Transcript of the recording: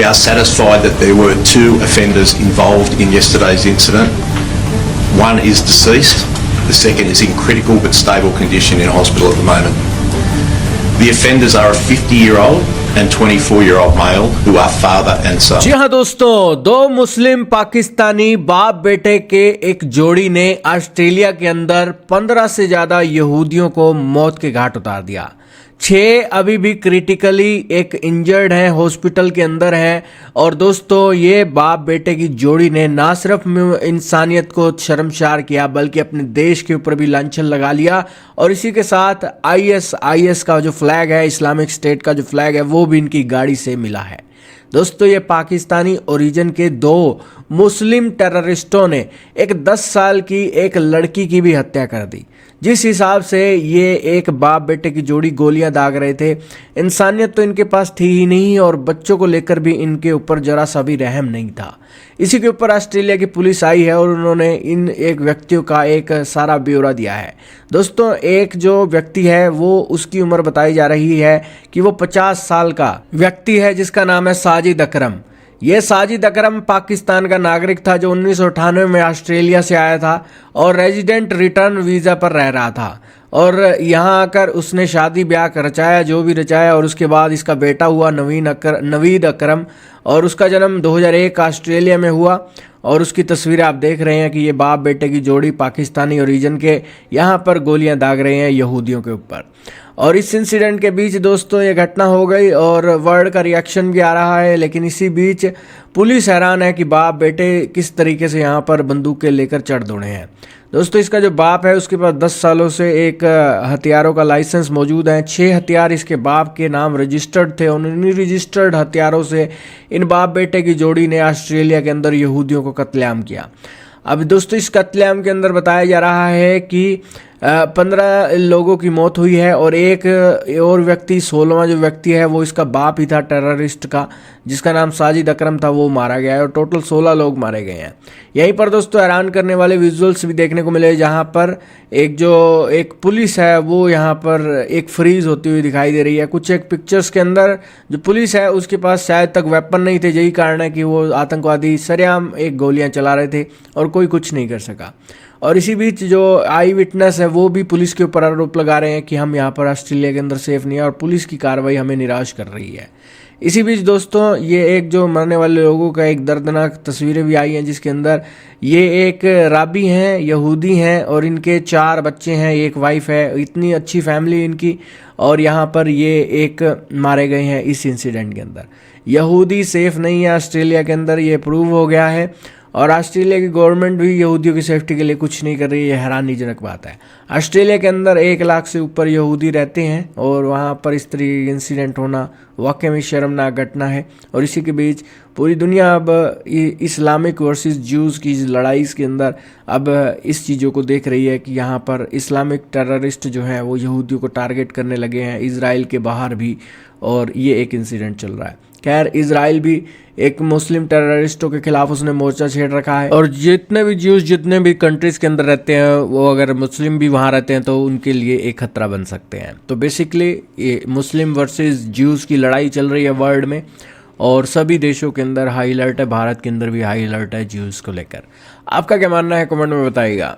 We are satisfied that there were 2 offenders involved in yesterday's incident. One is deceased, the second is in critical but stable condition in hospital at the moment. The offenders are a 50-year-old and 24-year-old male who are father and son. जी हाँ दोस्तों, 2 मुस्लिम पाकिस्तानी बाप बेटे के एक जोड़ी ने Australia के अंदर 15 से ज्यादा यहूदियों को मौत के घाट उतार दिया। 6 अभी भी क्रिटिकली एक इंजर्ड हैं, हॉस्पिटल के अंदर हैं। और दोस्तों, ये बाप बेटे की जोड़ी ने ना सिर्फ इंसानियत को शर्मसार किया बल्कि अपने देश के ऊपर भी लांछन लगा लिया। और इसी के साथ आईएस का जो फ्लैग है, इस्लामिक स्टेट का जो फ्लैग है, वो भी इनकी गाड़ी से मिला है। दोस्तों, ये पाकिस्तानी ओरिजिन के 2 मुस्लिम टेररिस्टों ने एक 10 साल की एक लड़की की भी हत्या कर दी। जिस हिसाब से ये एक बाप बेटे की जोड़ी गोलियां दाग रहे थे, इंसानियत तो इनके पास थी ही नहीं और बच्चों को लेकर भी इनके ऊपर जरा सा भी रहम नहीं था। इसी के ऊपर ऑस्ट्रेलिया की पुलिस आई है और उन्होंने इन एक व्यक्तियों का एक सारा ब्यौरा दिया है। दोस्तों, एक जो व्यक्ति है वो उसकी उम्र बताई जा रही है कि वो 50 साल का व्यक्ति है जिसका नाम है साजिद अकरम। ये साजिद अकरम पाकिस्तान का नागरिक था जो 1998 में ऑस्ट्रेलिया से आया था और रेजिडेंट रिटर्न वीज़ा पर रह रहा था। और यहाँ आकर उसने शादी ब्याह रचाया, जो भी रचाया, और उसके बाद इसका बेटा हुआ नवीद अकरम, और उसका जन्म 2001 ऑस्ट्रेलिया में हुआ। और उसकी तस्वीरें आप देख रहे हैं कि ये बाप बेटे की जोड़ी पाकिस्तानी ओरिजिन के यहाँ पर गोलियां दाग रहे हैं यहूदियों के ऊपर। और इस इंसिडेंट के बीच दोस्तों ये घटना हो गई और वर्ल्ड का रिएक्शन भी आ रहा है, लेकिन इसी बीच पुलिस हैरान है कि बाप बेटे किस तरीके से यहाँ पर बंदूकें लेकर चढ़ दौड़े हैं। दोस्तों, इसका जो बाप है उसके पास 10 सालों से एक हथियारों का लाइसेंस मौजूद है। 6 हथियार इसके बाप के नाम रजिस्टर्ड थे और उन्हीं रजिस्टर्ड हथियारों से इन बाप बेटे की जोड़ी ने ऑस्ट्रेलिया के अंदर यहूदियों को कत्लेआम किया। अब दोस्तों, इस कत्लेआम के अंदर बताया जा रहा है कि 15 लोगों की मौत हुई है और एक और व्यक्ति, 16वां जो व्यक्ति है वो इसका बाप ही था टेररिस्ट का, जिसका नाम साजिद अकरम था, वो मारा गया है और टोटल 16 लोग मारे गए हैं। यहीं पर दोस्तों हैरान करने वाले विजुअल्स भी देखने को मिले, जहां पर एक पुलिस है वो यहाँ पर एक फ्रीज होती हुई दिखाई दे रही है। कुछ एक पिक्चर्स के अंदर जो पुलिस है उसके पास शायद तक वेपन नहीं थे, यही कारण है कि वो आतंकवादी सरेआम एक गोलियां चला रहे थे और कोई कुछ नहीं कर सका। और इसी बीच जो आई विटनेस है वो भी पुलिस के ऊपर आरोप लगा रहे हैं कि हम यहाँ पर ऑस्ट्रेलिया के अंदर सेफ नहीं है और पुलिस की कार्रवाई हमें निराश कर रही है। इसी बीच दोस्तों, ये एक जो मरने वाले लोगों का एक दर्दनाक तस्वीरें भी आई हैं, जिसके अंदर ये एक राबी हैं, यहूदी हैं और इनके 4 बच्चे हैं, एक वाइफ है, इतनी अच्छी फैमिली इनकी, और यहाँ पर ये एक मारे गए हैं इस इंसिडेंट के अंदर। यहूदी सेफ नहीं है ऑस्ट्रेलिया के अंदर, ये प्रूव हो गया है। और ऑस्ट्रेलिया की गवर्नमेंट भी यहूदियों की सेफ्टी के लिए कुछ नहीं कर रही है, ये हैरानीजनक बात है। ऑस्ट्रेलिया के अंदर 1 लाख से ऊपर यहूदी रहते हैं और वहाँ पर इस तरह इंसिडेंट होना वाकई में शर्मनाक घटना है। और इसी के बीच पूरी दुनिया अब इस्लामिक वर्सेस ज्यूज़ की लड़ाई के अंदर अब इस चीज़ों को देख रही है कि यहाँ पर इस्लामिक टेररिस्ट जो हैं वो यहूदियों को टारगेट करने लगे हैं, इजराइल के बाहर भी, और ये एक इंसिडेंट चल रहा है। खैर, इजराइल भी एक मुस्लिम टेररिस्टों के खिलाफ उसने मोर्चा छेड़ रखा है और जितने भी ज्यूज जितने भी कंट्रीज के अंदर रहते हैं वो अगर मुस्लिम भी वहाँ रहते हैं तो उनके लिए एक खतरा बन सकते हैं। तो बेसिकली ये मुस्लिम वर्सेस ज्यूज की लड़ाई चल रही है वर्ल्ड में और सभी देशों के अंदर हाई अलर्ट है, भारत के अंदर भी हाई अलर्ट है ज्यूज को लेकर। आपका क्या मानना है, कमेंट में बताइएगा।